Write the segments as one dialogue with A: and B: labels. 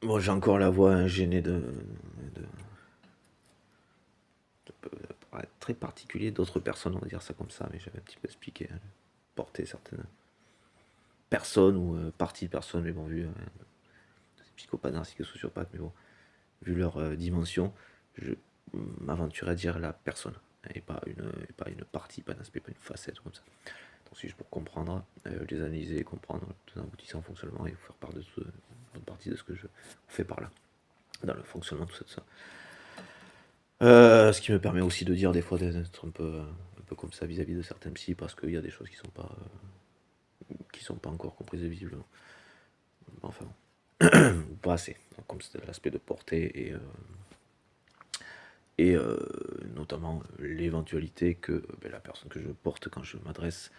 A: Bon, j'ai encore la voix gênée de paraître très particulier d'autres personnes, on va dire ça comme ça, mais j'avais un petit peu expliqué, porter certaines personnes ou parties de personnes, mais bon, vu psychopathe, narcissique, sociopathe, mais bon, vu leur dimension, je m'aventurais à dire la personne, et pas une partie, pas un aspect, pas une facette comme ça. Donc si je pour comprendre, les analyser, comprendre tout aboutissant fonctionnement et vous faire part de une partie de ce que je fais par là, dans le fonctionnement, tout ça. Ce qui me permet aussi de dire des fois d'être un peu comme ça vis-à-vis de certains psys parce qu'il y a des choses qui sont pas encore comprises visiblement. Enfin, ou pas assez. Donc, comme c'est l'aspect de portée et notamment l'éventualité que la personne que je porte quand je m'adresse,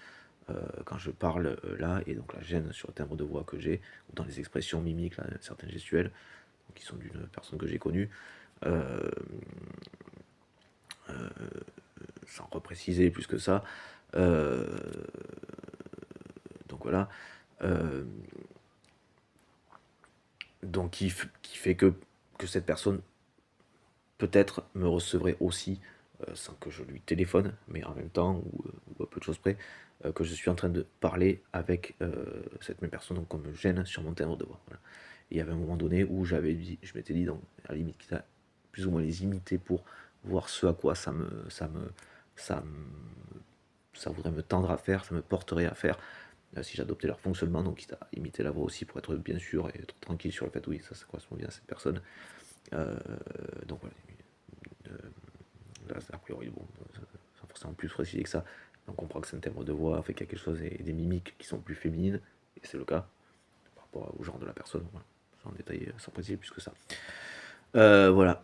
A: quand je parle là, et donc la gêne sur le timbre de voix que j'ai, ou dans les expressions mimiques, là, certaines gestuelles, donc, qui sont d'une personne que j'ai connue, euh, sans repréciser plus que ça. Euh, donc voilà. Euh, donc qui fait que cette personne peut-être me recevrait aussi, sans que je lui téléphone, mais en même temps, ou à peu de choses près, que je suis en train de parler avec cette même personne, donc qu'on me gêne sur mon timbre de voix. Voilà. Et il y avait un moment donné où je m'étais dit, donc, à la limite, quitte à plus ou moins les imiter pour voir ce à quoi ça, ça voudrait me tendre à faire, ça me porterait à faire, si j'adoptais leur fonctionnement, donc quitte à imiter la voix aussi pour être bien sûr et être tranquille sur le fait, oui, ça correspond bien à cette personne. Euh, donc voilà, là, a priori, bon, sans forcément plus préciser que ça, on comprend que c'est un timbre de voix, fait quelque chose et des mimiques qui sont plus féminines, et c'est le cas, par rapport au genre de la personne, voilà, sans détailler, sans préciser plus que ça. Voilà.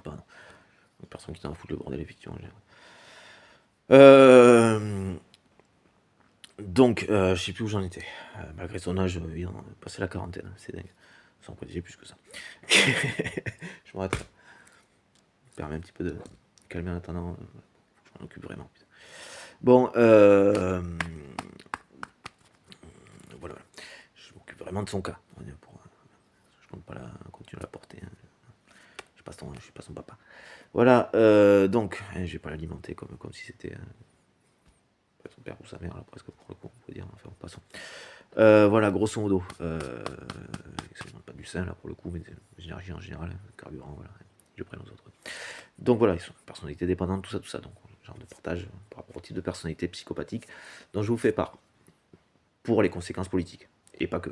A: Pardon. Une personne qui t'en fout le bordel, effectivement. Euh, donc, je sais plus où j'en étais. Malgré son âge, il en a passé la quarantaine, c'est dingue. Sans préciser plus que ça. Je m'arrête là. Ça permet un petit peu de calmer en attendant. Je m'en occupe vraiment. Bon, voilà. Je m'occupe vraiment de son cas. Je compte pas continuer à la porter. Hein. Je suis pas son papa. Voilà, donc, je vais pas l'alimenter comme si c'était son père ou sa mère, là, presque pour le coup, on peut dire. Enfin, passons. Voilà, grosso modo. Ça ne demande pas du sein, là, pour le coup, mais l'énergie en général, le carburant, voilà. Je prends aux autres. Donc voilà, ils sont personnalité dépendante, tout ça. Donc, genre de partage par rapport au type de personnalité psychopathique dont je vous fais part pour les conséquences politiques. Et pas que,